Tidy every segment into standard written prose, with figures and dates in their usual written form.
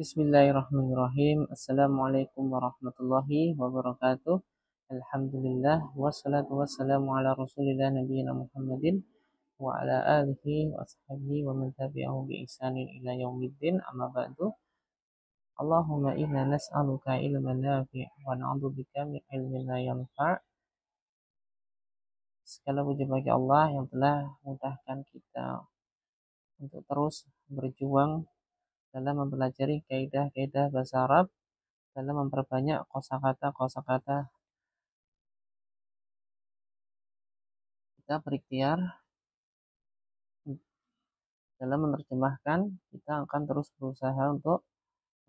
Bismillahirrahmanirrahim. Assalamualaikum warahmatullahi wabarakatuh. Alhamdulillah wassalatu wassalamu ala Rasulillah nabiyina Muhammadin wa ala alihi wa sahbihi wa man tabi'ahu bi ihsanin ila yaumiddin. Amma ba'du. Allahumma inna nas'aluka ilman nafi' wa na'udzubika min ilmin la yanfa'. Segala puji bagi Allah yang telah mudahkan kita untuk terus berjuang dalam mempelajari kaidah-kaidah bahasa Arab, dalam memperbanyak kosakata-kosakata. Kita berikhtiar dalam menerjemahkan, kita akan terus berusaha untuk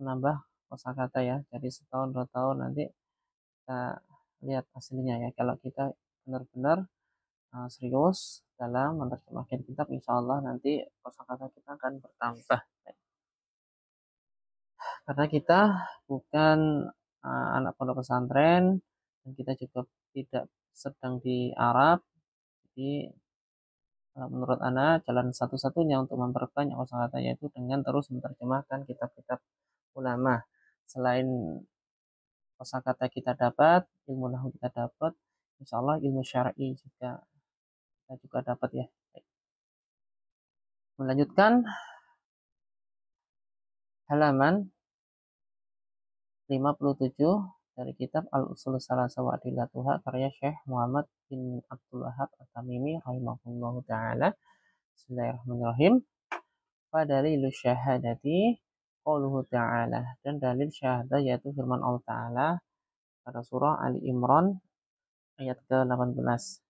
menambah kosakata ya. Jadi setahun 2 tahun nanti kita lihat hasilnya ya. Kalau kita benar-benar serius dalam menerjemahkan kitab, insya Allah nanti kosakata kita akan bertambah. Karena kita bukan anak pondok pesantren dan kita juga tidak sedang di Arab, jadi menurut Ana jalan satu-satunya untuk memperbanyak kosakata yaitu dengan terus menerjemahkan kitab-kitab ulama. Selain kosakata kita dapat, ilmu nahwu kita dapat, insya Allah ilmu syar'i juga kita juga dapat ya. Melanjutkan halaman 57 dari kitab Al-Usul Salasah wa Adillatuha karya Syekh Muhammad bin Abdul Wahhab At-Tamimi rahimahullahu taala. Bismillahirrahmanirrahim. Fadalilu syahadati qauluhu ta'ala, dan dalil syahadah yaitu firman Allah Ta'ala pada surah Ali Imran ayat ke-18.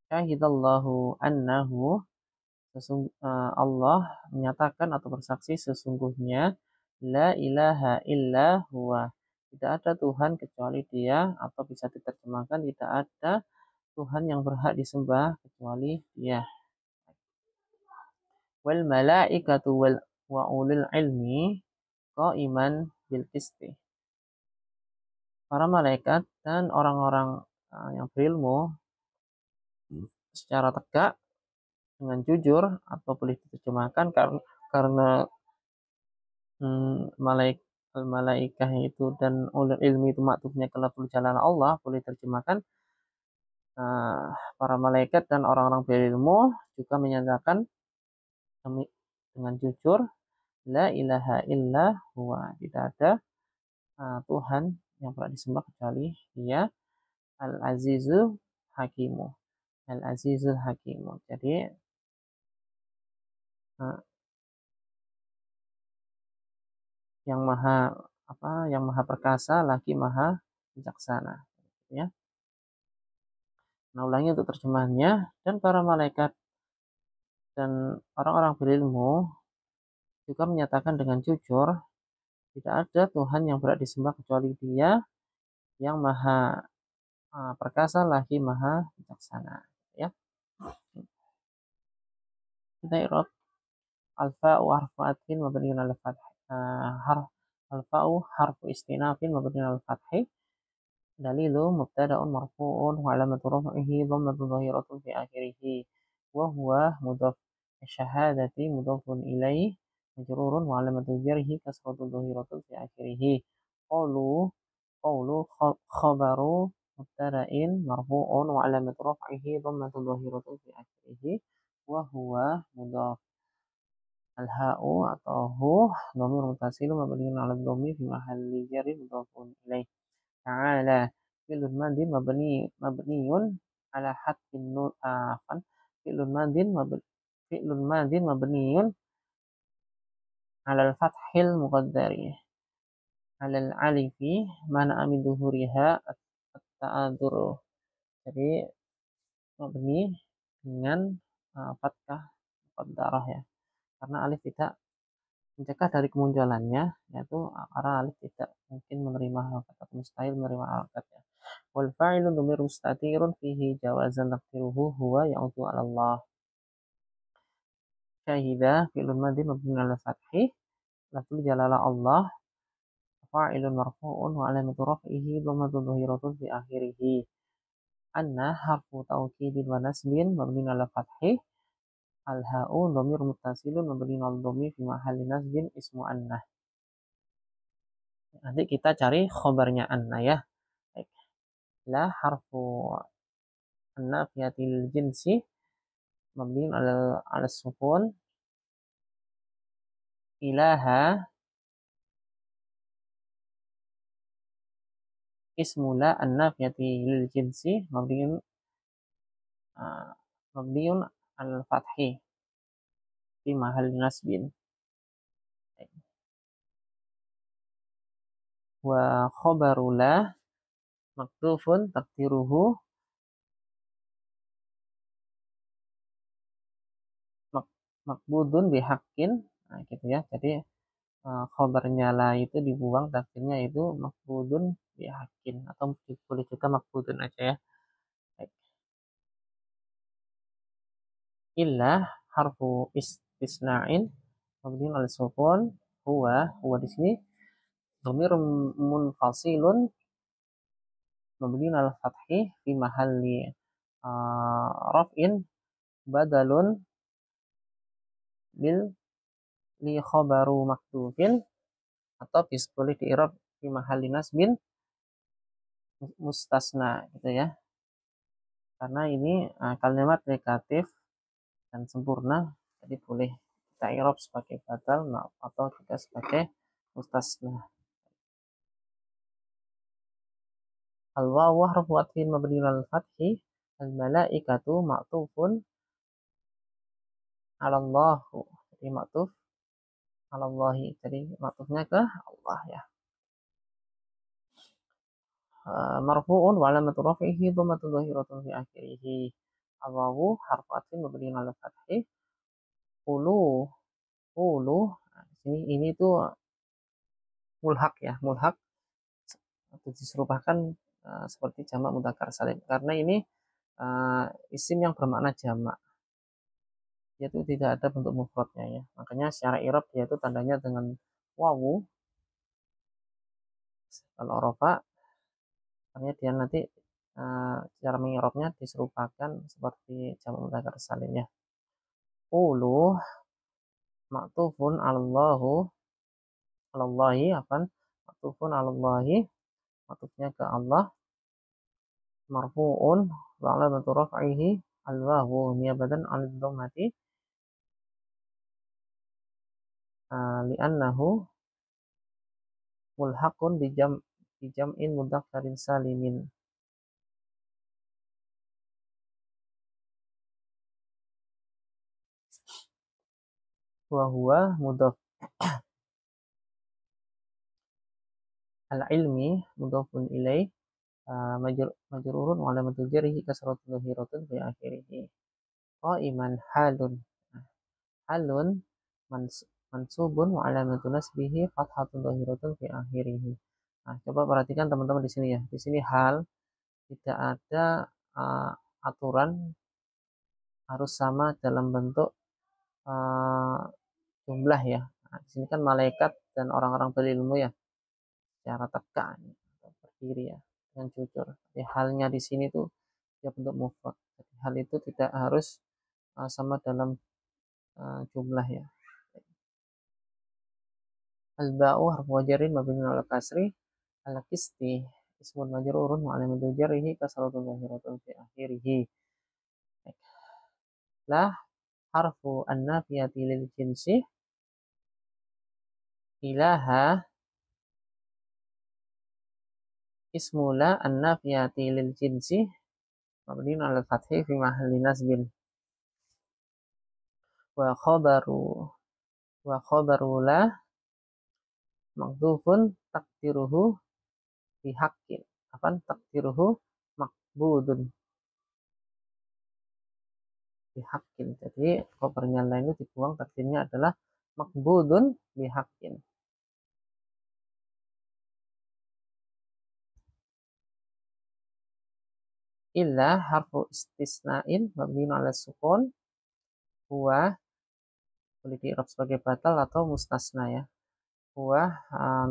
Syahidallahu annahu, Allah menyatakan atau bersaksi sesungguhnya la ilaha illa huwa, tidak ada Tuhan kecuali Dia, atau bisa diterjemahkan tidak ada Tuhan yang berhak disembah kecuali Dia. Wal malaikatu wa ulil ilmi qaiman bil qisti. Para malaikat dan orang-orang yang berilmu secara tegak dengan jujur, atau boleh diterjemahkan karena malaikah itu dan ulil ilmi itu maktubnya ke lafzul jalalah Allah, boleh terjemahkan para malaikat dan orang-orang berilmu juga menyatakan dengan jujur la ilaha illa huwa, tidak ada Tuhan yang berhak disembah kecuali Dia, al-azizul hakimu, al-azizul hakimu. Jadi yang maha perkasa lagi maha bijaksana ya. Nah, ulangi untuk terjemahannya. Dan para malaikat dan orang-orang berilmu juga menyatakan dengan jujur tidak ada Tuhan yang berhak disembah kecuali Dia yang maha perkasa lagi maha bijaksana ya. Kita i'rab al-fa'u harfu atfin mabniun 'ala fath, al-fa'u harfu istinafin mabniun 'ala fathi, dalilu mubtada'un marfu'un wa 'alamatu raf'ihi dhammatun dhahiratun fi akhirih wa huwa mudhaf, syahadati mudhafun ilaih majrurun wa 'alamatu jarhi kasratun dhahiratun fi akhirih. Qawlu khabaru mubtada'in marfu'un wa 'alamatu raf'ihi dhammatun dhahiratun fi akhirih wa huwa mudhaf. Al-ha'u atau hu dhamir muttasilun mabniun 'ala dhammi fi mahalli jarri mudhafun ilaih. Ta'ala fi'lun madin mabniun 'ala hadfin nun fi'lun madin mabniun 'ala al-fathil muqaddari 'ala al-alifi mana min dhuhuriha at-ta'adzuru. Jadi mabni dengan fathah muqaddarah ya, karena alif tidak mencegah dari kemunculannya, yaitu karena alif tidak mungkin menerima harakat atau mustahil menerima harakat ya. Wal fa'ilu dhamir mustatirun fihi jawazan taqdiruhu huwa ya'udu 'ala Allah. Syahida fi'lun madhi mabniun 'ala fathi lafzul jalalah Allah, fa'ilun marfu'un wa 'alamatu raf'ihi dhammatun dhahiratun fi akhirih. Anna harfu taukidin wa nasbin mabniun 'ala fathi, al-ha'u dhamir muttasilun mabniun 'ala dhammi fi mahalli nasbin ismu anna. Nanti kita cari khobarnya anna ya. Baik. La harfu an-nafiyatil jinsi mabniun ala sukun, ilaha ismu la an-nafiyatil jinsi ah, mabniun al-fathi fi mahalli nasbin. Wa khobaru la maktufun takdiruhu makbudun bihaqqin. Nah, gitu ya. Jadi khobarnya la itu dibuang, takdirnya itu makbudun bihaqqin, atau boleh juga makbudun aja ya. Baik. Illa harfu istisna'in mabniun al sukun, huwa di sini dhamir munfasilun mabniun al fathi fi mahalli raf'in badalun lil li khabaru maktufin, atau bisa boleh di i'rab fi mahalli nasbin mustasna gitu ya. Karena ini kalimat negatif dan sempurna, jadi boleh kita i'rab sebagai badal atau juga sebagai mustasna. Al wawu harfu atfin mabniun al fathi, al malaikatu ma'tufun 'ala Allah. Jadi ma'tuf 'ala Allahi. Jadi ma'tufnya ke Allah ya. Marfu'un wa alamatu raf'ihi dhammatun dhahiratun fi akhirih. Al wawu harfu atfin mabniun al fathi. Ulu, ulu. Nah, di sini ini tuh mulhak ya, mulhak atau diserupakan seperti jamak mudzakkar salim, karena ini isim yang bermakna jamak, yaitu tidak ada bentuk mufradnya ya. Makanya secara i'rab yaitu tandanya dengan wawu. Kalau rofa, artinya dia nanti cara mengirobnya diserupakan seperti jamak mudzakkar salim ya. Ulu maktufun 'alallahu, 'alallahi akan maktufun 'alallahi, maktufnya ke Allah, marfu'un wa 'alamatu raf'ihi al-wawu niyabatan 'anid dhammati li'annahu mulhaqun bijam'in mudzakkarin salimin. Wa huwa mudhaf al-ilmi mudhafun ilaih majrurun wa alamatul jarhi kasratun dhahiratun fi akhirih. Qa'iman halun. Halun mansubun wa alamatu nasbihi fathatun dhahiratun fi akhirih. Nah, coba perhatikan teman-teman di sini ya. Di sini hal tidak ada aturan harus sama dalam bentuk jumlah ya. Nah, di sini kan malaikat dan orang-orang berilmu ya, secara tekan atau berdiri ya dengan jujur. Jadi halnya di sini tuh dia bentuk mufrad. Jadi hal itu tidak harus sama dalam jumlah ya. Al-ba'u harfu jarrin mabniun 'ala kasri, al-qisti ismun majrurun wa alamatu jarrihi kasratun dhahiratun fi akhirih. La harfu an-nafiyati lil jinsi, ilaha ismu la an-nafiyati lil jinsi mabniun 'ala fathi fi mahalli nasbin. Wa khabaru la makdufun takdiruhu bihaqqin. Apaan takdiruhu makbudun bihaqqin. Jadi khabarnya la itu dibuang, takdirnya adalah makbudun bihaqqin. Illa harfu istisna'in mabniun 'ala sukun, huwa boleh di'rab sebagai batal atau mustasna ya. Huwa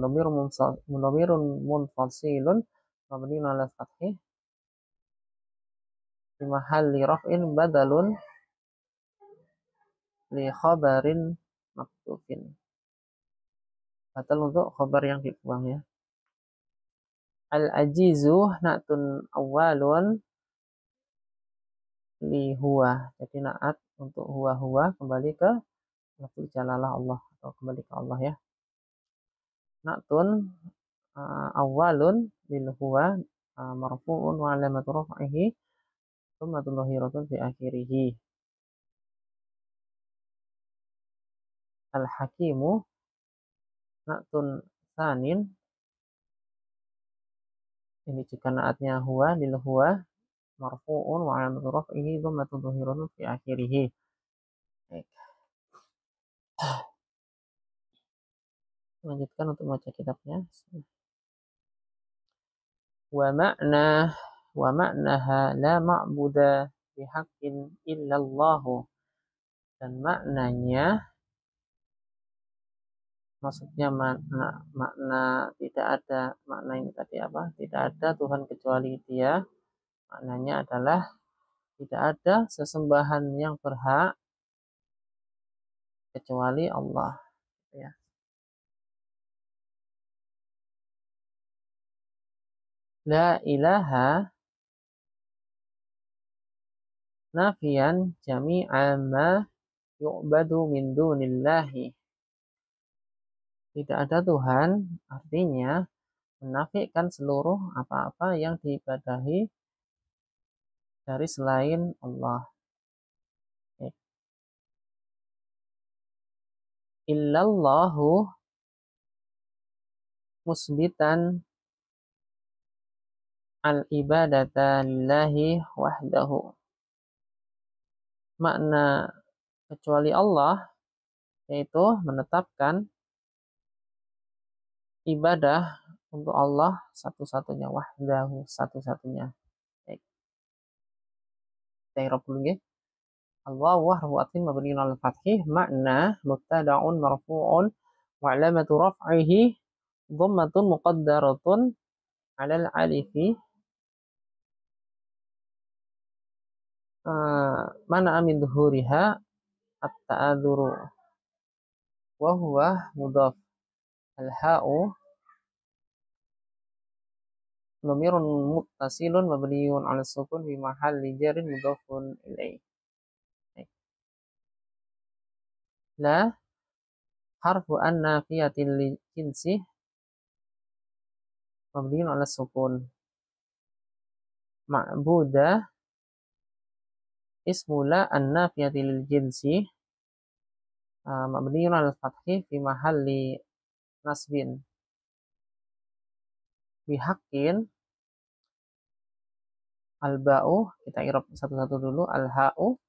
dhamirun munfasilun mabniun 'ala fathi fi mahalli raf'in badalun li khabarin maktufin. Batal untuk khabar yang dibuang ya. Al-ajizu na'tun awalun li huwa. Jadi naat untuk huwa kembali ke lafzul jalalah Allah atau kembali ke Allah ya. Na'tun awalun lil huwa marfu'un wa alamatu raf'ihi dhammatun dhahiratun fi akhirih. Al-hakimu na'tun sanin, ini jika naatnya huwa lil huwa marfu'un wa alamatu raf'ihi dhammatun dhahiratun fi akhirih. Baik. Lanjutkan untuk baca kitabnya. Wa ma'naha la ma'buda bihaqqin illallahu. Dan maknanya, maksudnya makna tidak ada, makna ini tadi apa? Tidak ada Tuhan kecuali Dia. Maknanya adalah tidak ada sesembahan yang berhak kecuali Allah. Ya. La ilaha nafian jami'a ma yu'badu min dunillahi. Tidak ada Tuhan artinya menafikan seluruh apa-apa yang diibadahi dari selain Allah. Illallahu musbitan al-ibadata lillahi wahdahu. Makna kecuali Allah yaitu menetapkan ibadah untuk Allah satu-satunya, wahdahu, satu-satunya. Baik. Kita irab dulu ya. Al-wawu harfu atfin mabniun 'alal fathi, makna mubtada'un marfu'un wa 'alamatu raf'ihi dhammatun muqaddaratun 'alal alifi mana min dhuhuriha at-ta'adzuru wa huwa mudhaf. Al-ha'u dhamirun muttasilun mabniun 'ala sukun fi mahalli jarrin mudhafun ilaih. La harfu an-nafiyatil jinsi mabniun 'ala sukun. Ma'buda ismu la an-nafiyatil jinsi mabniun 'ala fathi fi mahalli nasbin. Bihaqqin al-ba'u, kita irab satu-satu dulu. Al-ha'u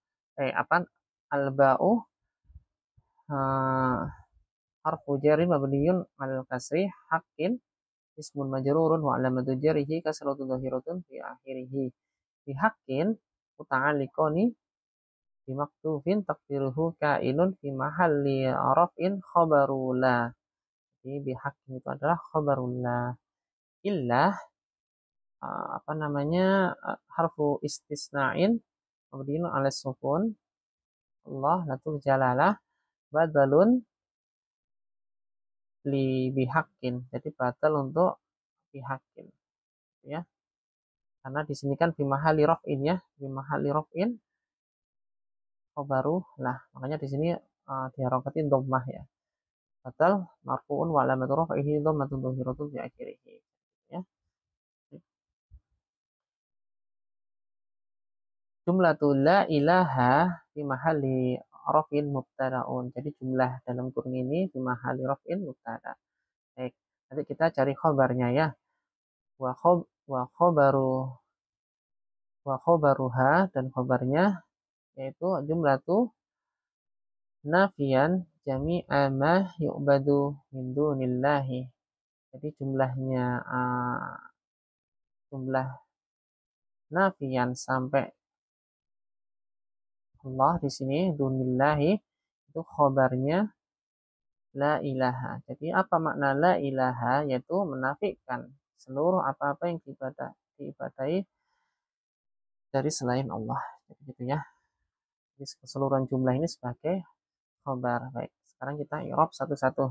al-ba'u harfu jarri mabniun 'alal kasri. Haqqin ismun majrurun wa alamatu jarrihi kasratun dhahiratun fi akhirih. Bihaqqin muta'alliqani bimaktufin taqdiruhu kainun fi mahalli raf'in khabaru la. Jadi bihaqqin itu adalah khabaru la. Illa harfu istisna'in mabniun 'ala sukun. Allah latul jalalah badalun li bihaqqin. Jadi badal untuk bihaqqin ya. Karena di sini kan fi mahalli raf'in ya, fi mahalli raf'in khabaru lah. Makanya di sini diharakatin dhammah ya. Badal marfu'un wa alamatu raf'ihi dhammatun dhahiratun fi akhirih ya. Jumlatul la ilaha fi mahalli raf'in mubtada'un. Jadi jumlah dalam kurung ini fi mahalli raf'in mubtada'. Baik, nanti kita cari khabarnya ya. Wa khabaruha, dan khabarnya yaitu jumlatu nafian jami'a ma yu'badu min dunillahi. Jadi jumlah nafian sampai Allah di sini dunillahi itu khabarnya la ilaha. Jadi apa makna la ilaha? Yaitu menafikan seluruh apa-apa yang diibadahi dari selain Allah. Jadi gitu ya. Jadi keseluruhan jumlah ini sebagai khabar. Baik, sekarang kita i'rab satu-satu.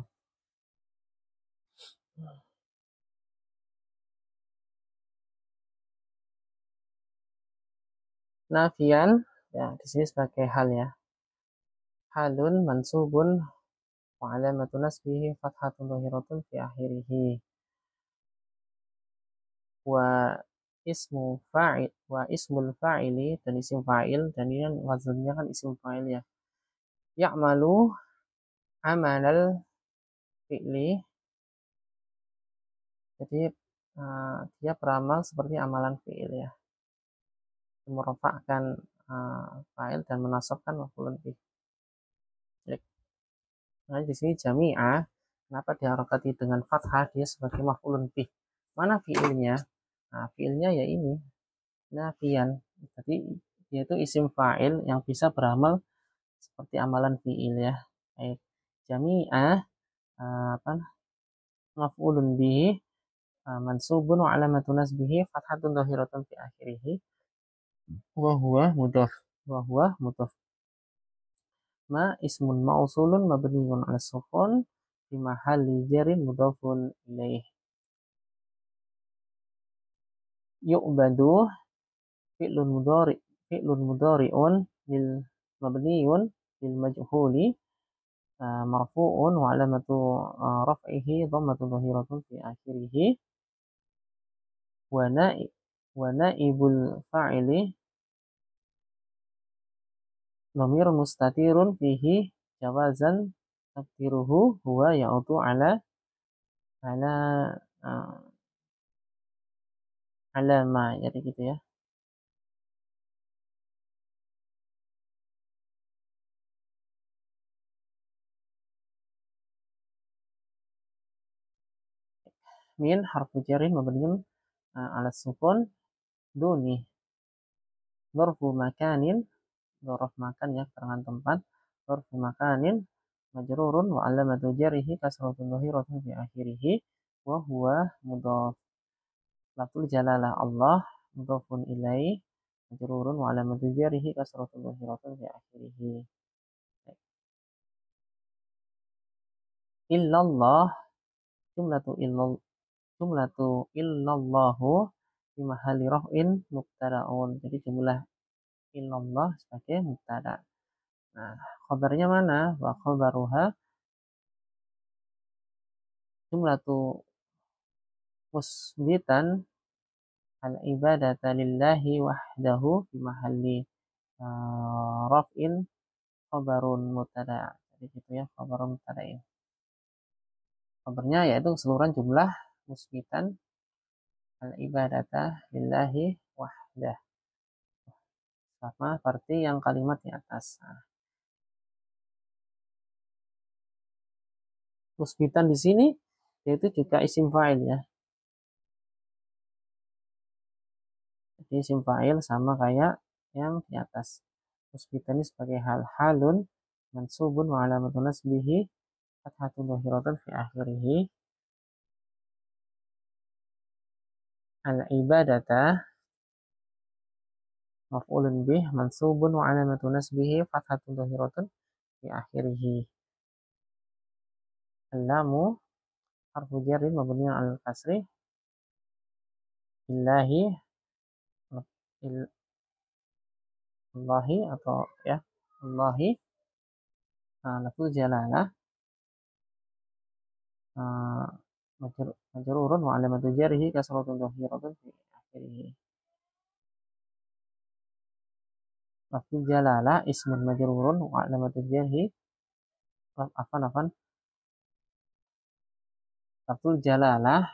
Nafian, ya di sini sebagai hal ya. Halun mansubun wa alamatu nasbihi fathatun dhahiratun fi akhirih. Wa ismul fa'ili dan isim fa'il, dan ini kan wazannya kan isim fa'il ya. Ya'malu amalal fi'li, jadi dia beramal seperti amalan fi'il ya, merofakkan fa'il dan menasabkan maf'ulun bih. Nah, di sini jami'ah, kenapa diharokati dengan fathah, dia sebagai maf'ulun bih. Mana fi'ilnya? Nah, fi'ilnya ya ini, nafian. Jadi dia itu isim fa'il yang bisa beramal seperti amalan fi'il ya. Baik. Jami'ah apa? Maf'ulun bih mansubun wa alamatu nasbihi fathatun dhahiratun fi akhirih wa huwa mudhaf. Ma ismun mausulun mabniun 'ala sukun fi mahalli jarin mudhafun ilaih. Yu'badu fi'lun mudhari'un lil mabniun lil majhuli marfu'un wa alamatu raf'ihi dhammatun dhahiratun fi akhirih wa naibul fa'ili dhamirun mustatirun fihi jawazan takdiruhu huwa ya'udu ala uh, alama, jadi gitu ya. Min harfu jarin mabniun ala sukun duni dzarfu makanin, dzarf makan ya, keterangan tempat, dzarfu makanin majrurun wa alamatu jarrihi kasratun dhahiratun fi akhirih wa huwa mudhaf. Lafzul jalalah Allah mudhafun ilaih majrurun wa alamatu jarrihi kasratun dhahiratun fi akhirih. Illallah, jumlatu illal jumlatu illallahu fi mahalli raf'in mubtada'un. Jadi jumlah illallah sebagai mubtada. Nah, khabarnya mana? Wa khabaruha jumlatu musbitan al ibadata lillahi wahdahu fi mahalli raf'in khabarun mubtada. Jadi gitu ya, khabarun mubtada'in. Kabarnya yaitu keseluruhan jumlah musbitan al ibadata lillahi wahdah, sama seperti yang kalimat di atas. Nah, musbitan di sini yaitu juga isim fa'il ya. Jadi isim fa'il sama kayak yang di atas. Musbitan ini sebagai halun mansubun wa alamatun nasbihi fathatun dhahiratun fi akhirih al ibadata maf'ulun bih mansubun wa alamatun nasbihi fathatun dhahiratun fi akhirih. Al-lamu harfu jarrin mabniun al kasri illahi Allahi atau ya Allahi lafzul jalalah majrurun wa alamatu jarrihi kasratun dhahiratun fi akhirih. Lafzul jalalah ismun majrurun wa alamatu jarrihi afan lafzul jalalah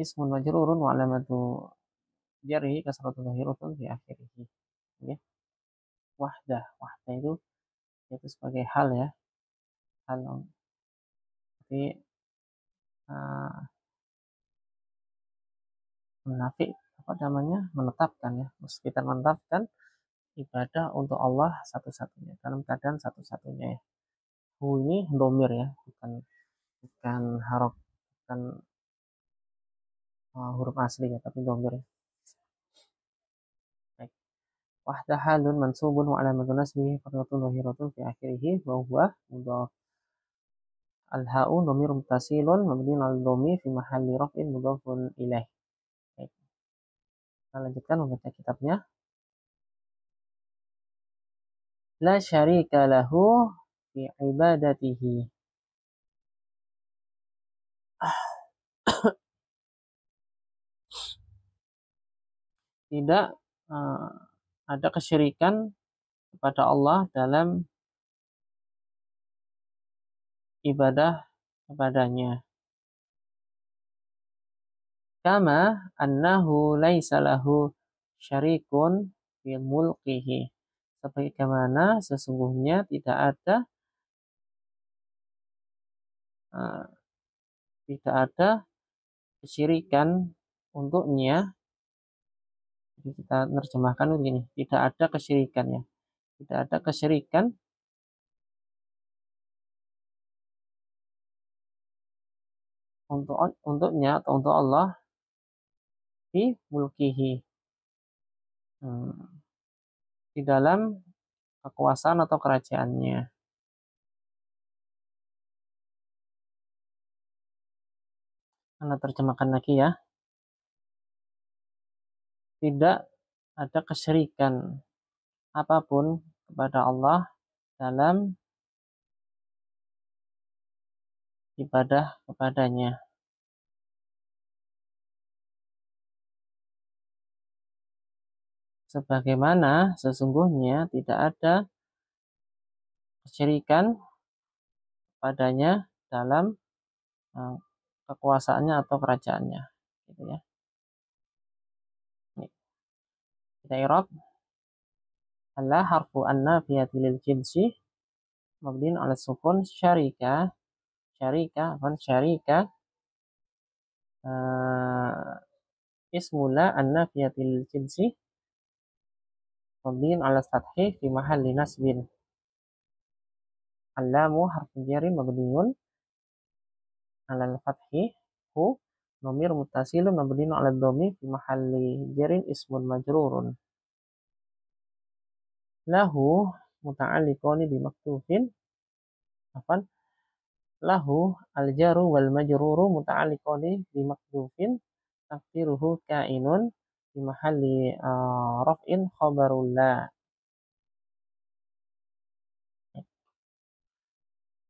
ismun majrurun wa alamatu jarrihi kasratun dhahiratun fi akhirih. Ya. Wahdah itu sebagai hal ya, hal tapi menafik apa namanya, menetapkan ya, kita menetapkan ibadah untuk Allah satu-satunya, dalam keadaan satu-satunya ya. Hu ini domir ya, bukan harok, bukan huruf asli ya, tapi domir ya. Baik. Wahdah halun mansubun wa alamatun nasbihi fathatun dhahiratun fi akhirih wa huwa mudhaf. Al-ha'u domir mutasilun mabniun al domi fi mahalli raf'in mudhafun ilaih. Baik. Kita lanjutkan membaca kitabnya. la syarika lahu fi ibadatihi. Tidak ada kesyirikan kepada Allah dalam ibadah kepadanya. Kama annahu laisa lahu syarikun fi mulkihi. Sebagaimana sesungguhnya uh, tidak ada kesyirikan untuknya. Jadi kita menerjemahkan begini, tidak ada kesyirikan ya. Tidak ada kesyirikan untuknya atau untuk Allah di mulkihi. Di dalam kekuasaan atau kerajaannya. Anda terjemahkan lagi ya. Tidak ada kesyirikan apapun kepada Allah dalam ibadah kepadanya. Sebagaimana sesungguhnya tidak ada kesyirikan padanya dalam kekuasaannya atau kerajaannya. Gitu ya. Kita i'rab. Allah harfu an-nafiyati lil jinsi mabniun 'ala sukun syarika ismula an-nafiyati lil jinsi mabniun 'ala fathi fi mahalli nasbin. Allamu harfu jarrin mabniun 'ala al-fathi hu dhamir muttasilun mabniun 'ala dhammi fi mahalli jarrin ismun majrurun. Lahu muta'alliqani bi maktufin afan lahu al-jaru wal majruru muta'alliqani bi maktufin taqdiruhu kainun fi mahalli raf'in khabarul la.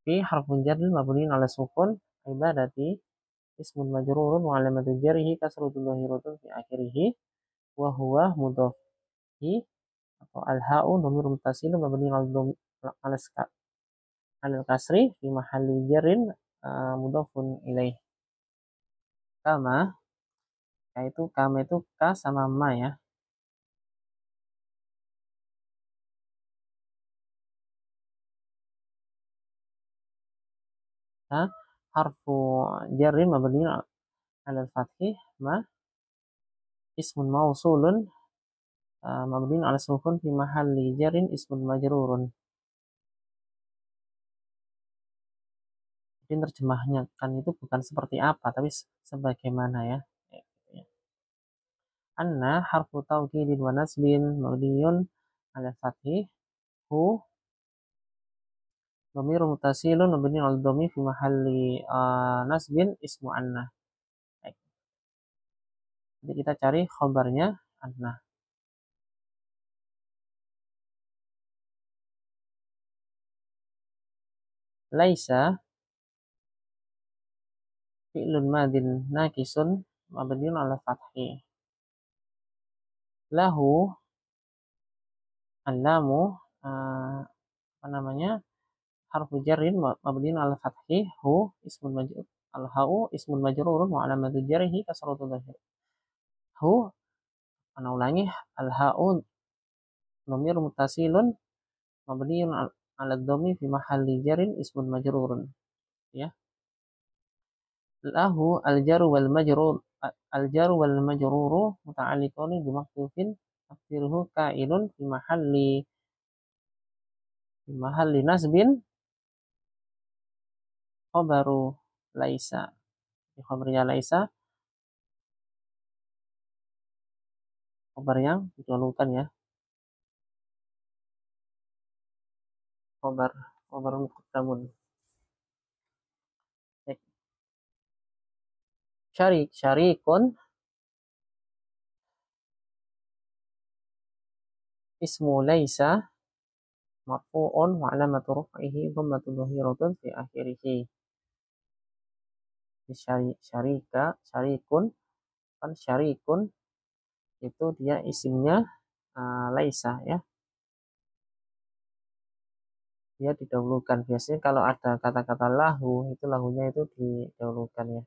Fi harfun jarrin mabniun 'ala sukun ibadati ismun majrurun wa alamatu jarrihi kasratun dhahiratun fi akhirih wa huwa mudhaf atau al-ha'u dhamir muttasilun mabniun 'ala al-kasri fi mahalli jarrin mudhafun ilaih. Kama itu ka sama ma ya. Harfu jarrin mabniun 'ala al-fathi ma ismun mausulun mabniun 'ala sukun fi mahalli jarrin ismun majrurun. Jadi terjemahnya kan itu bukan seperti apa tapi sebagaimana ya. Anna harfu taukidin wa nasbin mabniun 'ala fathi hu dhamir mutasilun mabniun 'ala dhammi fi mahalli nasbin ismu anna. Jadi kita cari khabarnya anna. Laisa fi'lun madin naqisun mabniun 'ala fathi. Lahu allamu apa namanya? Harfu jarrin mabniun 'ala fathi hu ismun majrur al-ha'u ismun majrurun wa alamatu jarrihi kasratul dhahir. Hu ana ulangi al-ha'u dhamir muttasilun mabniun 'ala dhammi fi mahalli jarrin ismun majrurun ya. Lahu al-jaru wal majruru muta'alliqun bi maktufin taqdiruhu ka'inun fi mahalli nasbin khabaru laisa. Di khabarnya laisa khabar yang didahulukan ya. Khabar muqaddamun. Syarikun ismu laisa marfu'un wa alamatu raf'ihi dhammatun dhahiratun fi akhirih. Syarikun kan syarikun itu dia isimnya laisa ya, dia didahulukan. Biasanya kalau ada kata-kata lahu itu lahunya itu didahulukan ya.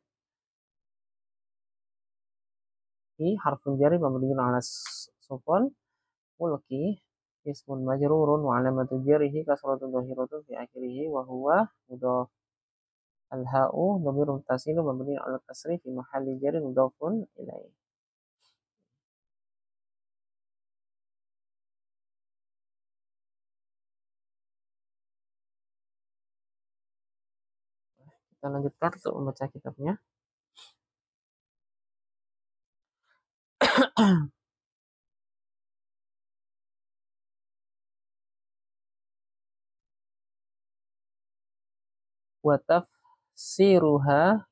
Harfun jari mabniun ala sukun, mulki ismun majrurun wa alamatu jarihi kasratun dhahiratun fi akhirih wa huwa mudhaf. Al-ha'u dhamirun muttasilun mabniun ala kasri fi mahalli jarri mudhafun ilaih. Kita lanjutkan untuk membaca kitabnya. Wa tafsiruha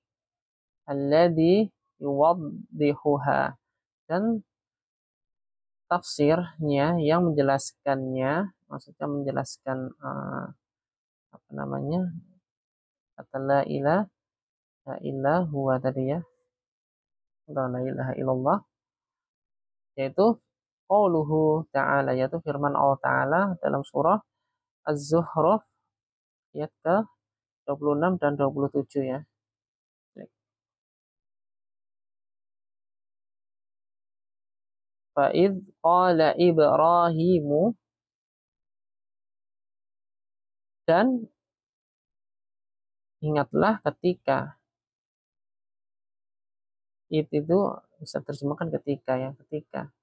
alladhi yuwaddihuha, dan tafsirnya yang menjelaskannya, maksudnya menjelaskan apa namanya, kata la ilaha huwa tadi ya, la ilaha illallah, yaitu qauluhu ta'ala, yaitu firman Allah Ta'ala dalam surah Az-Zukhruf ayat ke 26 dan 27 ya. Fa'idh qala Ibrahimu, dan ingatlah ketika, itu bisa terjemahkan ketika ya, ketika.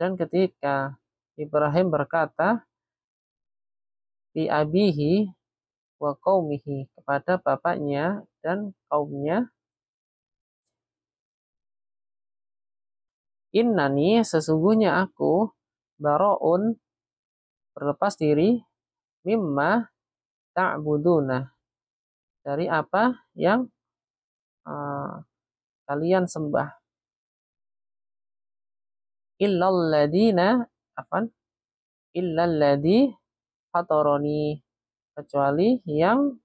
Dan ketika Ibrahim berkata di abihi wa qaumihi, kepada bapaknya dan kaumnya, innani, sesungguhnya aku, baro'un, berlepas diri, mimma ta'buduna, dari apa yang kalian sembah, illalladina, afan, illalladzi fataroni, kecuali yang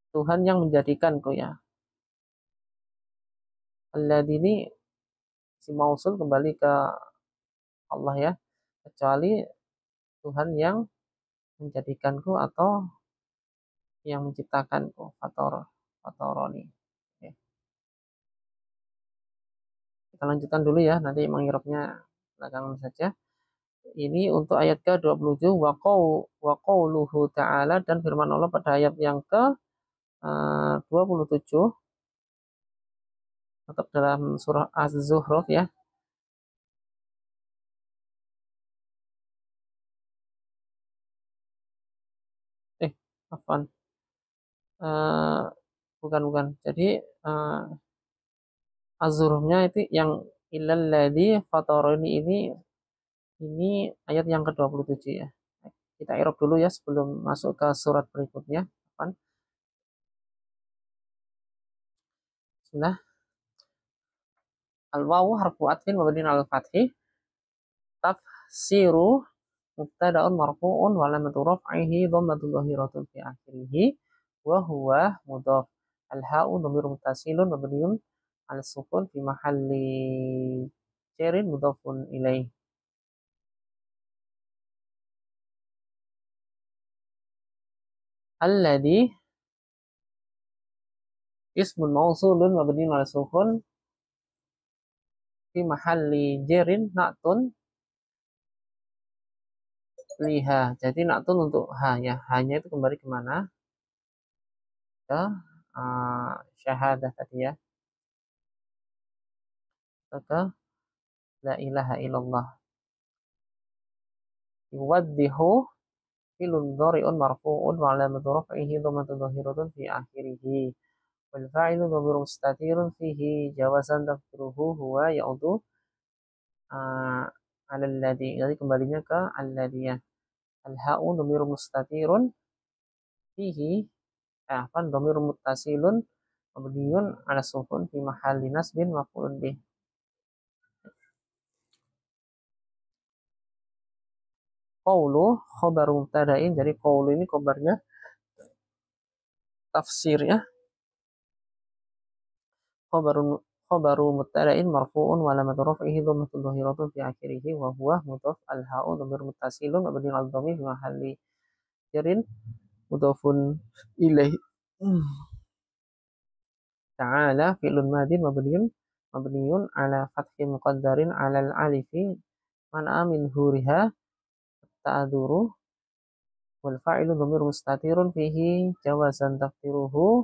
Tuhan yang menjadikanku ya. Alladzi ini si mausul kembali ke Allah ya, kecuali Tuhan yang menjadikanku atau yang menciptakanku, fataroni. Oke. Kita lanjutkan dulu ya, nanti mengiropnya belakangan saja. Ini untuk ayat ke-27, wa qauluhu ta'ala, dan firman Allah pada ayat yang ke 27, tetap dalam surah Az-Zukhruf ya. Afwan. Bukan. Jadi Az-Zukhrufnya itu yang illalladzi fataroni, ini ayat yang ke-27 ya. Kita irop dulu ya sebelum masuk ke surat berikutnya. Afwan. Bismillah. Al-wawu harfu atfin mabniun al fathi. Tafsiru mubtada'un marfu'un wa alamatu raf'ihi dhammatun dhahiratun fi akhirih wa huwa mudhaf. Al-ha'u dhamirun muttasilun mabniun 'ala sukun fi mahalli jarin mudhafun ilaih. Alladzi ismun mausulun mabniun 'ala sukun fi mahalli jarin na'tun liha. Jadi na'tun untuk ha ya. Hanya itu kembali kemana? Ke syahadah tadi ya. Ke la ilaha illallah. Yuwaddihu filun dhari'un marfu'un wa alamatu raf'ihi dhammatun dhahiratun fi akhirih. Wal fa'ilu dhamirun mustatirun fihi jawazan taqdiruhu huwa ya'udu 'ala alladzi. Jadi kembalinya ke alladzi. Al-ha'u dhamirun mustatirun fihi afan dhamirun muttasilun mabniun 'ala sukun fi mahalli nasbin maf'ulun bih. qawlu khobaru mubtada'in. Jadi qawlu ini khobarnya, tafsir ya. Khobaru mubtada'in marfu'un wa alamat raf'ihi dhammatun dhahiratun fi akhirih wa huwa mudhaf, al-ha'u dhamir muttasilun mabniun 'ala dhammi fi mahalli jarin mudhafun ilaih. Ta'ala fi'lun madin mabniun ala fathi muqaddarin 'ala al-alifi man'a min huriha ta'adzuru wal fa'ilu dhamir mustatirun fihi jawazan taqdiruhu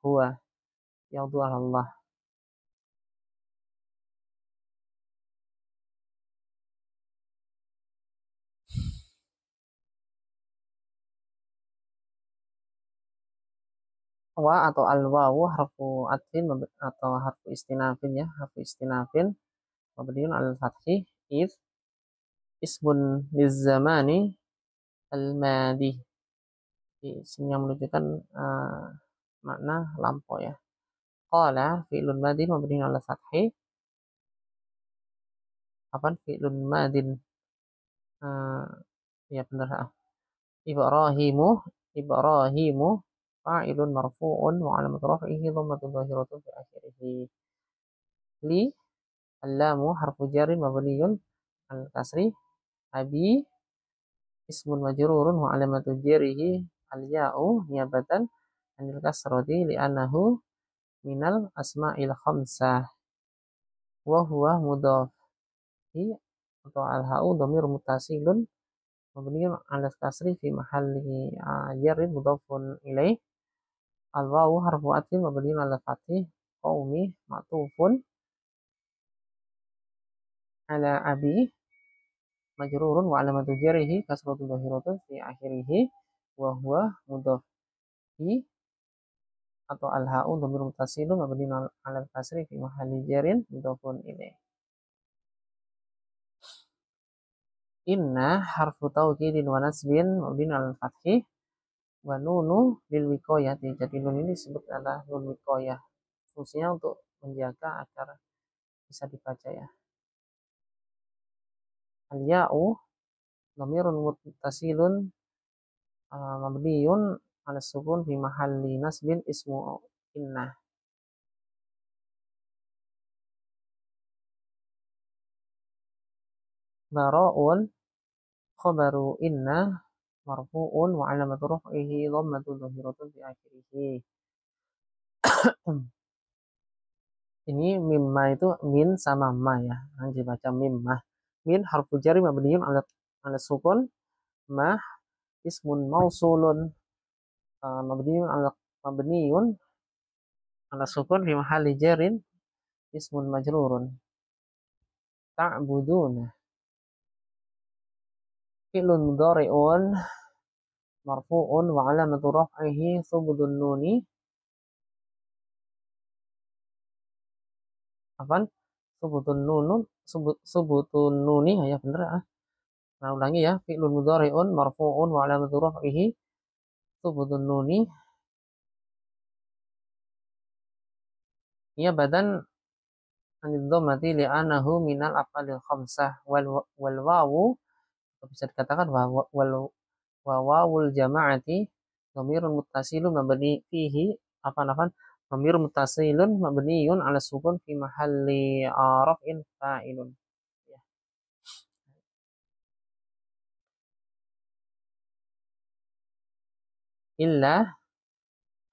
huwa yaudu 'ala Allah. Wa atau al wawu harfu atfin atau harfu istinafin ya, harfu istinafin mabniun al fathi id ismun lizzamani al madi, isim yang menunjukkan makna lampau ya. Qala fi'lun madin mabniun al fathi, apa fi'lun madin, ya benar. Ibrahimu fa'ilun marfu'un wa 'alamat raf'ihi dhammatun dhahiratun fi akhirih. Li allamu harfu jarrin mabniun al kasri. Abi ismun majrurun wa 'alamatu jarrihi al ya'u niyabatan anil kasrati li'annahu minal asma'il khamsah wa huwa mudhaf atau al ha'u dhamir muttasilun mabniun 'ala kasri fi mahalli jarrin mudhafun ilaih. Al wawu harfu atfin mabniun 'ala fathi qaumi ma'tufun 'ala abi majrurun wa 'alamatu jarrihi kasratun dhahiratun fi akhirih wa huwa mudhaf atau al ha'u dhamir muttasilun mabniun 'ala kasri fi mahalli jarrin mudhafun ilaih. Inna harfu taukidin wa nasbin mabniun 'ala fathi wa nunu lil wiqayati. Jadi nun ini disebut adalah nun wiqayah, fungsinya untuk menjaga agar bisa dibaca ya. Al ya'u dhamirun muttasilun mabniun 'ala sukun fi mahalli nasbin ismu inna. Bara'un khabaru inna marfu'un wa 'alamatu raf'ihi dhammatun dhahiratun fi akhirih. Ini mimma itu min sama ma ya, nanti baca mimma. Min harfu jari mabniun 'ala sukun, ma ismun mausulun mabniun 'ala sukun fi mahalli jarin ismun majrurun. Ta'buduna fi'lun mudhari'un marfu'un wa 'alamatu raf'ihi thubutun nuni, apaan? Subutun nuni ya bener ah. Nah ulangi ya, fi'lun mudhari'un marfu'un wa 'alamatu raf'ihi thubutun nuni ya badan anid dhammati li'anahu minal af'alil khamsah wal wawu, bisa dikatakan wawul jama'ati dhamirun muttasilun mabni fihi apa-apa dhamirun muttasilun mabniun 'ala sukun fi mahalli raf'in fa'ilun ya. Illa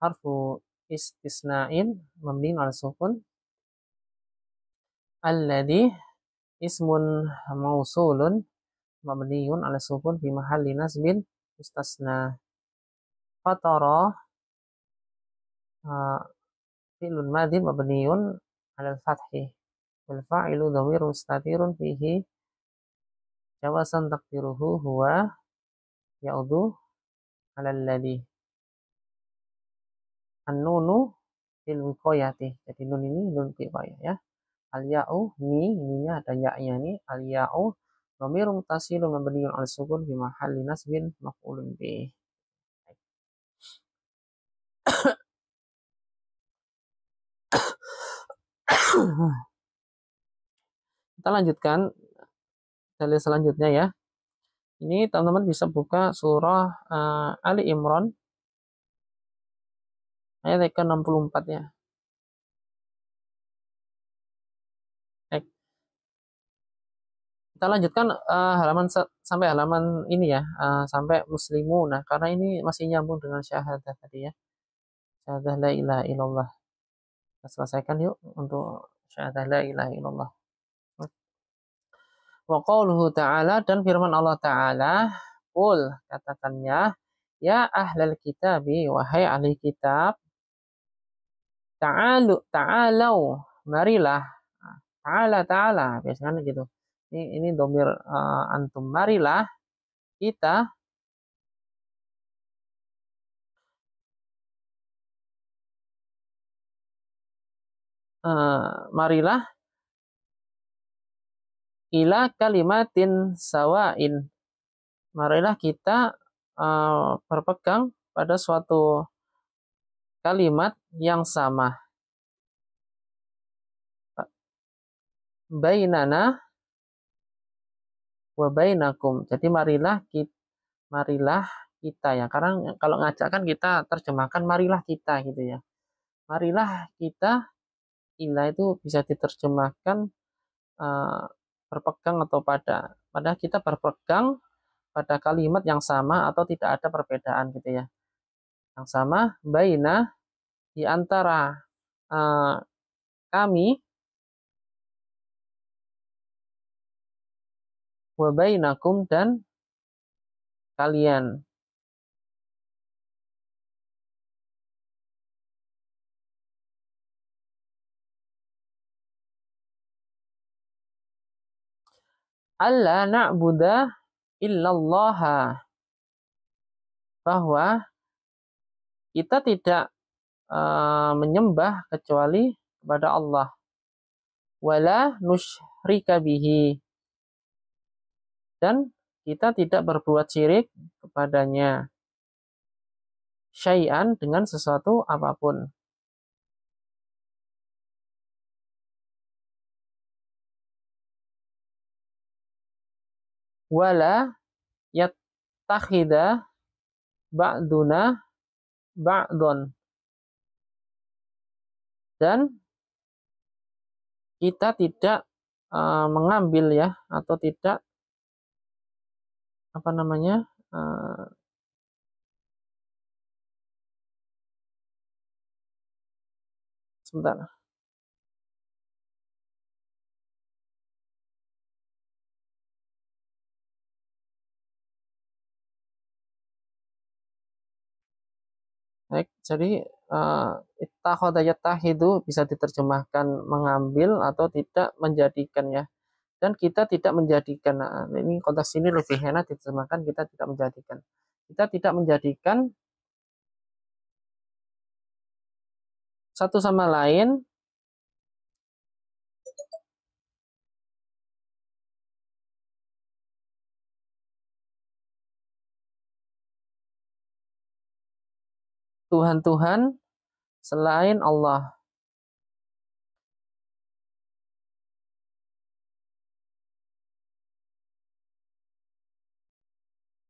harfu istisna'in mabniun 'ala sukun. Alladhi ismun mausulun mabniun 'ala sukun fi mahalli nasbin istasna. Fatara fi'lun madin mabniun 'ala al-fathi wal fa'ilu dhamirun mustatirun fihi jawazan taqdiruhu huwa ya'udu 'ala alladhi. An-nunu lil wiqayati. Jadi nun ini nun wiqayah ya. Al ya'u ni-nya ada ya-nya nih. Al ya'u dhamir muttasilun mabniun 'ala sukun fi mahalli nasbin maf'ulun bih. Kita lanjutkan dalil selanjutnya ya. Ini teman-teman bisa buka surah Ali Imran ayat ke-64 ya. Baik, kita lanjutkan halaman sampai halaman ini ya, sampai muslimu. Nah, karena ini masih nyambung dengan syahadat tadi ya. Syahadat la ilaha illallah. Kita selesaikan yuk untuk syahadat la ilaha illallah. Wa qauluhu ta'ala, dan firman Allah Ta'ala, qul, katakannya, ya ahlal kitabi, wahai ahli kitab, ta'alau, marilah, ta'ala, ta'ala, biasanya gitu. Ini domir antum, marilah, kita, marilah, ila kalimatin sawain, marilah kita berpegang pada suatu kalimat yang sama. Bainana wa bainakum. Jadi marilah kita ya. Karena kalau ngajak kan kita terjemahkan marilah kita gitu ya. Marilah kita, ila itu bisa diterjemahkan berpegang atau pada kita berpegang pada kalimat yang sama atau tidak ada perbedaan gitu ya. Yang sama baina, di antara kami, wa bainakum, dan kalian. Alla na'buda illallah, bahwa kita tidak menyembah kecuali kepada Allah. Wala nusyrika bihi, dan kita tidak berbuat syirik kepadanya. Syai'an, dengan sesuatu apapun. Wala yattakhidha ba'duna ba'don, dan kita tidak mengambil ya, atau tidak apa namanya, sebentar. Baik, jadi ittakhadha yattakhidhu bisa diterjemahkan mengambil atau tidak menjadikan ya. Dan kita tidak menjadikan. Nah, ini konteks ini lebih enak diterjemahkan kita tidak menjadikan. Kita tidak menjadikan satu sama lain Tuhan-Tuhan selain Allah.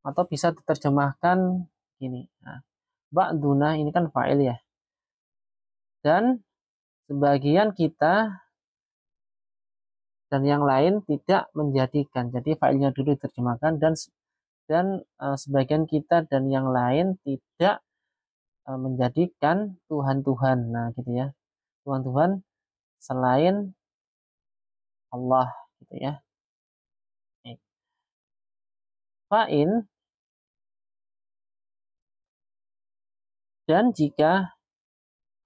Atau bisa diterjemahkan gini. Nah, ba'duna ini kan fa'il ya. Dan sebagian kita dan yang lain tidak menjadikan. Jadi fa'ilnya dulu diterjemahkan, dan sebagian kita dan yang lain tidak menjadikan Tuhan-Tuhan. Nah, gitu ya. Tuhan-Tuhan selain Allah gitu ya. Fa'in, dan jika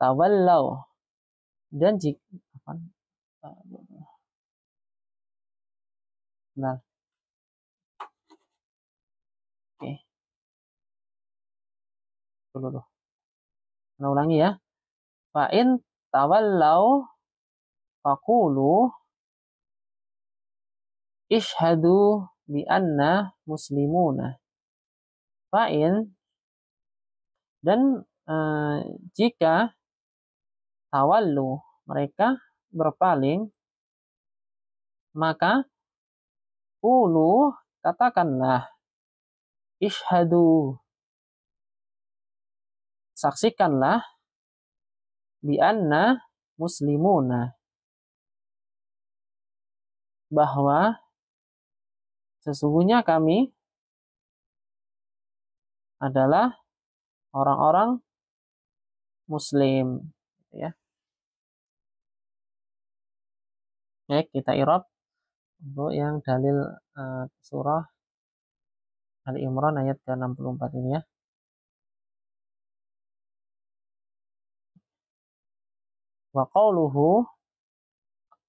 tawallau, dan jika apa? Nah, oke. Dulu. Nah, ulangi ya. Fa'in tawallau faqulu ishhadu bi anna muslimuna. Fa'in, dan jika tawallu, mereka berpaling, maka Qulu, katakanlah, ishhadu, saksikanlah, bi anna muslimuna, bahwa sesungguhnya kami adalah orang-orang muslim. Ya. Baik, kita irab untuk yang dalil surah Ali Imran ayat ke-64 ini ya. Wa qawluhu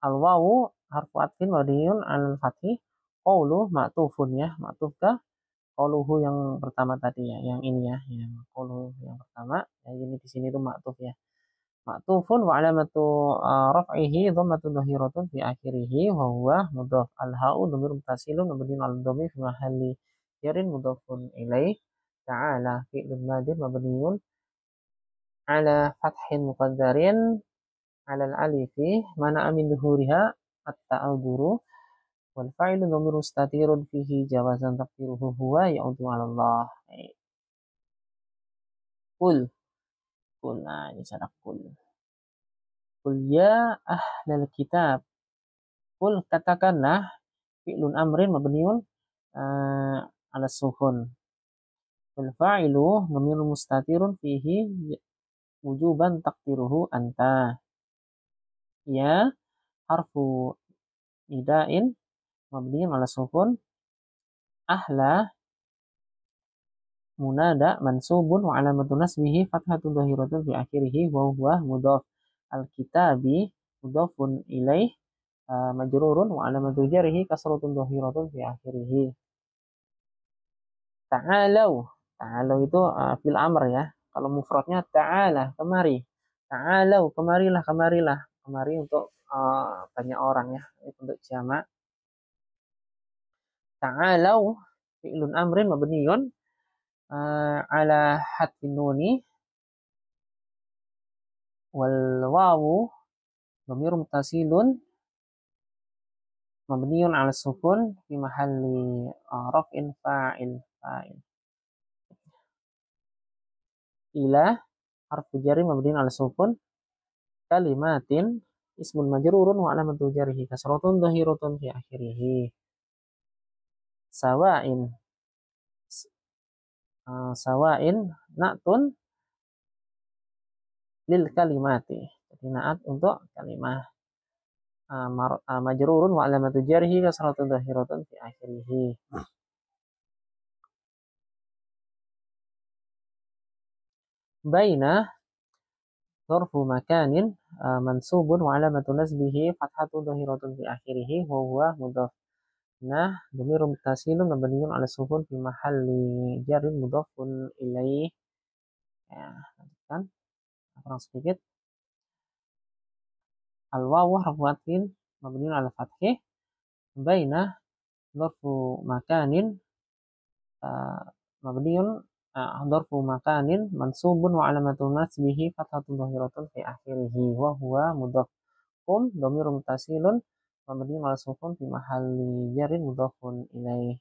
al-wawu harfu atfin mabniun 'alal fathi. Qawlu ma'tufun ya, ma'tuf ke qawluhu yang pertama tadi ya, yang ini ya, yang qawluhu yang pertama. Ya, ini di sini tuh ma'tuf ya. Ma'tufun wa alamatu raf'ihi dhammatun dhahiratun fi akhirih wa huwa mudhaf. Al-ha'u dhamir mutasilun mabniun 'alal dhammi fi mahalli jarin mudhafun ilaih. Ta'ala fi'lun madin mabniun 'ala fathin muqaddarin 'ala al-alifi mana min dhuhuriha at-ta'aduru wal fa'ilu dhamir mustatirun fihi jawazan taqdiruhu huwa ya'udu 'ala Allah. Kul, kul, nah ini cara kul. Kul ya ahlal kitab. Kul, katakanlah, fi'lun amrin mabniun ala sukun. Wal fa'ilu dhamir mustatirun fihi wujuban taqdiruhu anta. Ya harfu nida'in mabniun ala sukun. Ahla munada mansubun wa alamatun nasbihi fathatun dhahiratun fi akhirih wa huwa mudhaf. Al-kitabi mudhafun ilaih majrurun wa alamatu jarhi kasratun dhahiratun fi akhirih. Ta'alau. Ta'alau itu fil amr ya. Kalau mufradnya ta'ala, kemari. Ta'alau, kemarilah, kemarilah. Kemari untuk banyak orang ya. Itu untuk jamak. Ta'alau fi'lun amrin mabniyun ala hatfin nuni wal wawu dhamir mutasilun mabniyun ala sukun fi mahalli raf'in fa'il. Ila harfu jarri mabniun ala sukun. Kalimatin ismun majrurun wa alamatu jarrihi kasratun dhahiratun fi akhirih. Sawa'in, sawa'in na'tun lil kalimati. Jadi na'at untuk kalimah. Majrurun wa alamatu jarrihi kasratun dhahiratun fi akhirih. Baina dzarfu makanin mansubun wa alamatu nasbihi fathatun dhahiratun fi akhirih wa huwa mudhaf. Nah, dhamirun muttasilun mabniun 'ala sukun fi mahalli jarrin mudhafun ilaih. Ya, lanjutkan. Kurang sedikit. Al-wawu harfu atfin mabniun 'ala fathi. Baina dzarfu makanin mabniun dzarfu makanin mansubun wa alamatu nasbihi fathatun dhahiratun fi akhirih wa huwa mudhaf. Hum dhamirun muttasilun mabniun 'ala sukun fi mahalli jarrin mudhafun ilaih.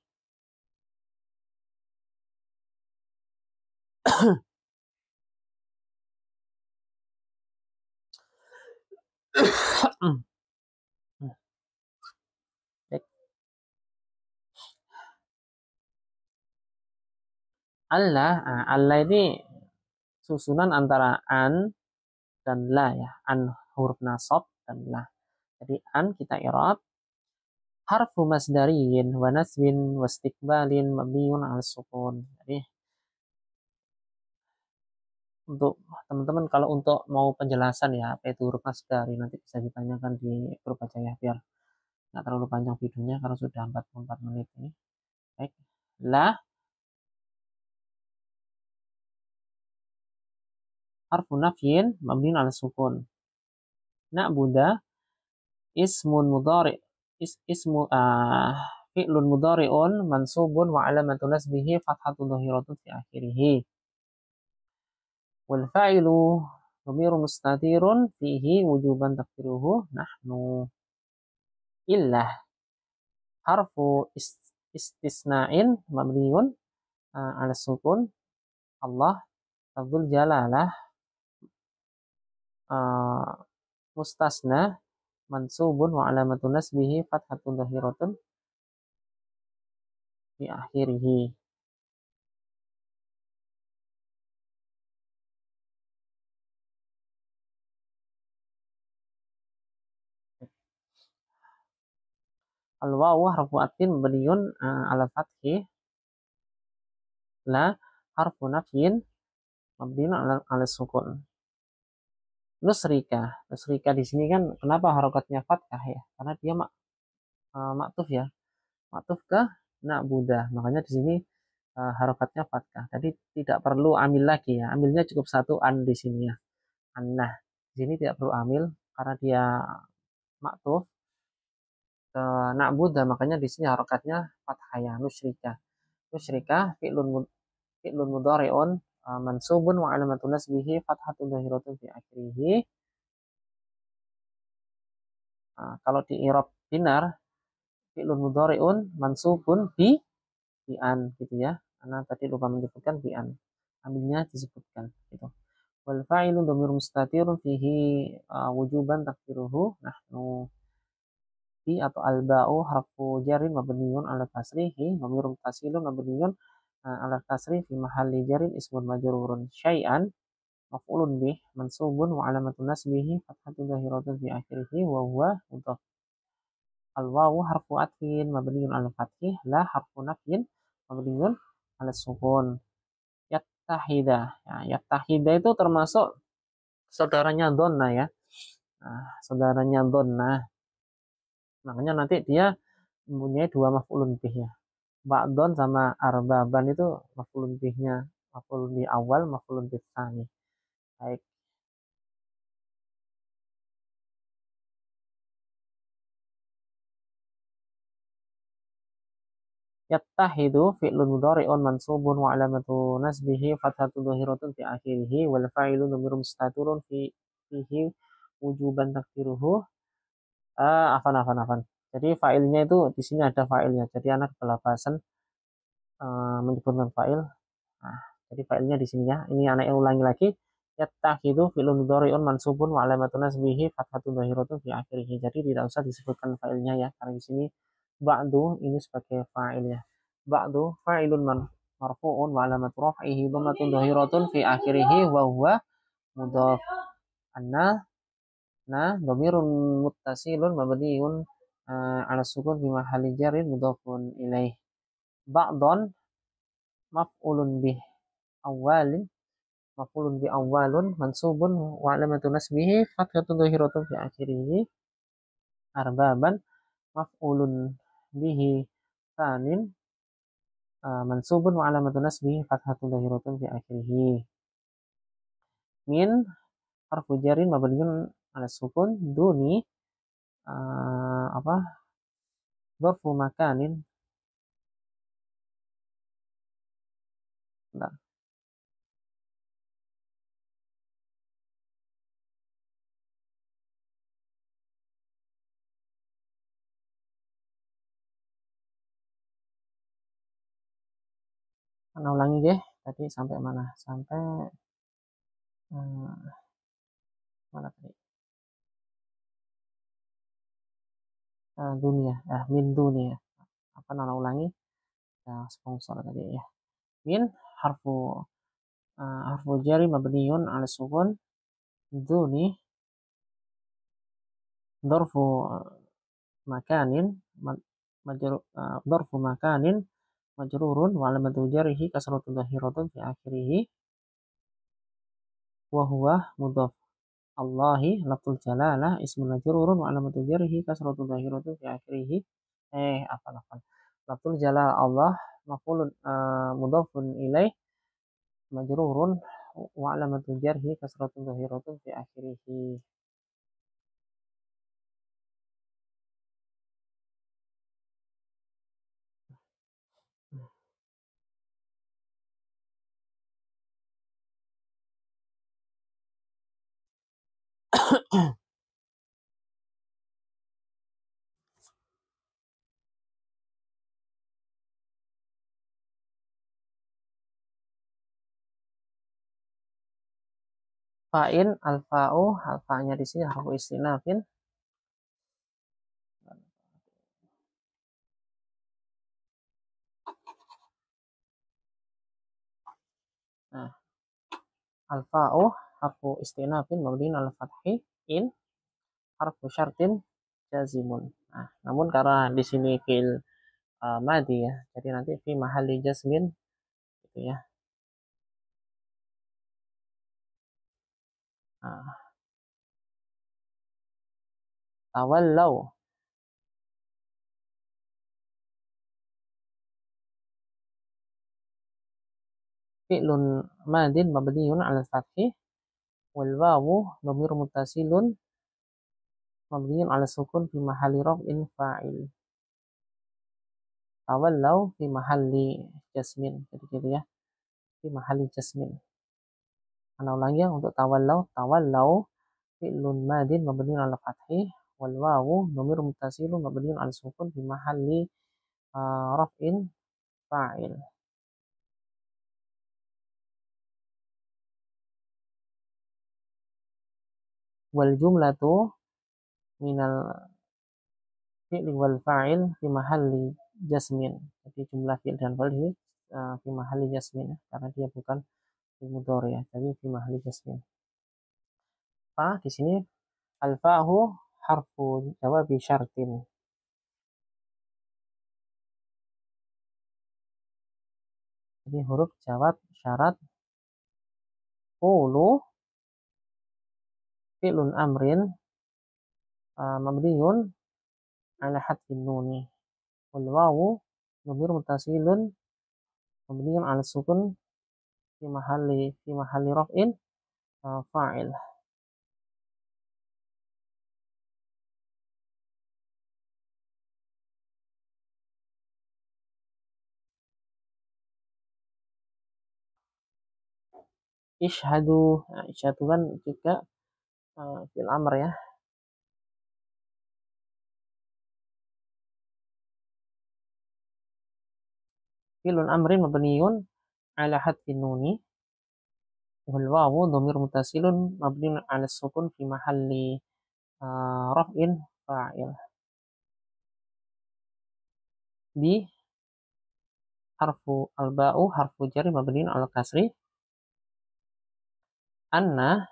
Allah, Allah ini susunan antara an dan la ya. An huruf nasab dan la. Jadi an kita i'rab harfu masdariyin wa nasbin wa istiqbalin mabniun 'ala sukun. Jadi untuk teman-teman kalau untuk mau penjelasan ya apa itu huruf masdari nanti bisa ditanyakan di grup aja ya biar nggak terlalu panjang videonya karena sudah 44 menit ini. Baik. La harfu nafyin mabniun 'ala sukun. Na'buda ismun mudhari ismu fi'lun mudhari'un mansubun wa alamatu nasbihi fathatun dhahiratun fi akhirih. Wal fa'ilu dhamirun mustatirun fihi wujuban taqdiruhu nahnu. Illah harfu istisna'in mabniun ala sukun. Allah lafzul jalalah mustasna mansubun wa alamatu nasbihi fathatun dhahiratun fi akhirih. Al-wawu harfu atin mabniun ala fathi. La harfu nafyin mabniun ala sukun. Nusrika. Nusrika di sini kan kenapa harokatnya fathah ya? Karena dia maktuf ya. Maktuf ke na'budah. Makanya di sini harokatnya fathah. Jadi tidak perlu amil lagi ya. Amilnya cukup satu an di sini ya. Nah, di sini tidak perlu amil karena dia maktuf ke na'budah. Makanya di sini harokatnya fathah ya. Nusrika. Nusrika fi'lun mudhari'un mansubun wa alamatun nasbihi fathatun dhahiratun fi akhirih. Kalau di i'rab binar fi'lun mudhari'un mansubun bi an gitu ya. Karena tadi lupa menyebutkan bi an. Ambilnya disebutkan gitu. Wal fa'ilu dhamir mustatirun fihi wujuban takdiruhu nahnu fi atau alba'u harfu jarin mabniun ala kasrihi dhamir mutasilun mabniun ala kasri fi mahalli jarin ismun majrurun syai'an maf'ulun bih mansubun wa alamatun nasbihi fathatun dhahiratun fi akhirih wa huwa mudhaf. Al-wawu harfu atfin mabniun ala fathih la harfu nafyin mabniun ala sukun. Yattahida. Ya, yattahida itu termasuk saudaranya donna ya. Saudaranya donna. Makanya nanti dia mempunyai dua maf'ulun bih ya. Ba'don sama arbaban itu maf'ulun bihnya. Maf'ulun bih awal, maf'ulun bih tsani. Baik. Yattahidu fi'lun mudhari'un mansubun wa alamatu nasbihi fathatun dhahiratun fi akhirih wal fa'ilu dhamirun mustatirun fihi wujuban takdiruhu afan. Jadi fa'ilnya itu di sini ada fa'ilnya. Jadi anak kelapasan menyebutkan fa'il. Nah, jadi fa'ilnya di sini ya. Ini anak yang ulangi lagi. Yattahidu fi'lun mudhari'un mansubun wa alamatu nasbihi fathatun dhahiratun fi akhirih. Jadi tidak usah disebutkan fa'ilnya ya. Karena di sini ba'du ini sebagai fa'ilnya. Ba'du fa'ilun marfu'un wa alamatu raf'ihi dhammatun dhahiratun fi akhirih wa huwa mudhaf. Anna dhamirun muttasilun mabniun ala sukun fi mahalli jarin mudhafun ilaih. Ba'don maf'ulun bih awalin maf'ulun bi awalun mansubun wa alamatu nasbihi fathatun dhahiratun fi akhirih. Arbaban maf'ulun bihi tsanin mansubun wa alamatu nasbihi fathatun dhahiratun fi akhirih. Min harfu jarin mabniun ala sukun duni apa dzarfu makanin. Bentar. Mana ulangi deh tadi sampai mana? Sampai hmm, mana tadi? Dunia, min dunia. Apa nama ulangi? Ya, sponsor tadi ya. Min harfu harfu jari mabniun ala sukun duni dorfu makanin dorfu makanin majrurun wa alamatu jarihi kasratun dhahiratun fi akhirih wa huwa mudhaf. Allahi lafzul jalalah ismun majrurun wa alamatu jarihi kasratun dhahiratun fi akhirih. Apa lafzul jalalah Allah maf'ulun mudhafun ilaih majrurun wa alamatu jarhi kasratun dhahiratun fi akhirih. Fa'in alfa'u, alfa'nya di sini harfu istinafin. Nah, alfa'u harfu istinafin mabniun al fathi, in harfu syartin jazimun. Nah, namun karena di sini fi'il madi ya, jadi nanti fi mahalli jazmin gitu ya. Nah, tawallau fi'lun madin mabniun al fathi wal wawu dhamir muttasilun mabniun ala sukun fi mahalli raf'in fa'il. Tawallau fi mahalli jasmin, jadi gitu ya, fi mahalli jasmin. Ana ulangi ya untuk tawallau. Tawallau fi'lun madin mabniun ala fathi wal wawu dhamir muttasilun mabniun ala sukun fi mahalli raf'in fa'il. Wal jumlatu minal fi'li wal fa'il fi mahalli jasmin. Jadi jumlah fi'il dan fa'il ini fi mahalli jasmin ya, karena dia bukan fi'il mudhari ya. Jadi fi mahalli jasmin. Fa di sini alfa'hu harfu jawabi syartin. Jadi huruf jawab syarat. Qulu fi'lun amrin mabniun ala hadfin nuni. Wal wawu dhamir muttasilun mabniun ala sukun fi mahalli raf'in fa'il. Ishhadu, nah, ishhadu kan juga fi'il amr ya. Fi'lun amrin mabniun ala hadfin nuni wal wawu dhamir muttasilun mabniun ala sukun fi mahalli raf'in fa'il. Bi harfu alba'u harfu jari mabniun ala kasri. Anna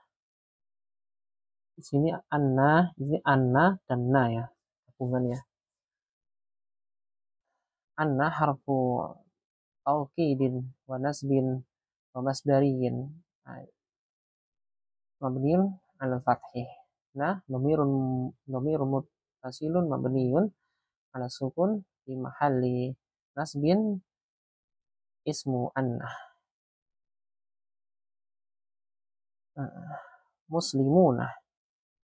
di sini anna, di sini anna dan na ya, gabungan ya. Anna harfu taukidin wa nasbin wa masdariyin. Nah, mabniun ala fathih. Nah, dhamirun muttasilun mabniun ala sukun di mahalli nasbin ismu anna. Muslimuna,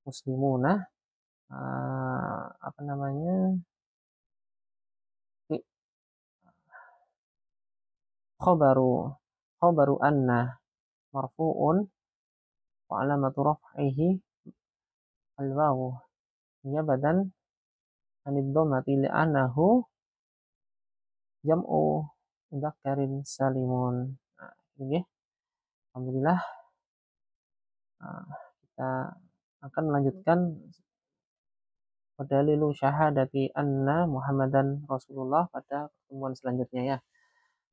muslimuna apa namanya, khobaru khobaru anna marfu'un wa alamatu raf'ihi al-wawu niyabadan anid dhammati li'annahu jam'u mudzakkarin salimun. Nah, ini alhamdulillah kita akan melanjutkan dalilu syahadati anna Muhammadan Rasulullah pada pertemuan selanjutnya ya.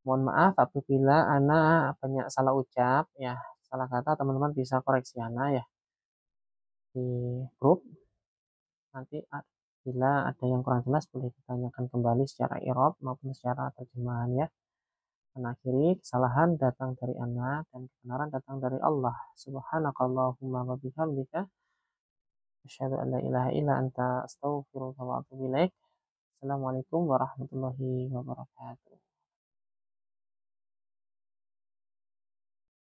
Mohon maaf apabila ana banyak salah ucap ya, salah kata, teman-teman bisa koreksi ana ya di grup. Nanti bila ada yang kurang jelas boleh ditanyakan kembali secara i'rab maupun secara terjemahan ya. Dan akhiri kesalahan datang dari ana dan kebenaran datang dari Allah. Subhanakallahumma wa bihamdika asyhadu an la ilaha illa anta astaghfiruka wa atubu ilaik. Assalamualaikum warahmatullahi wabarakatuh.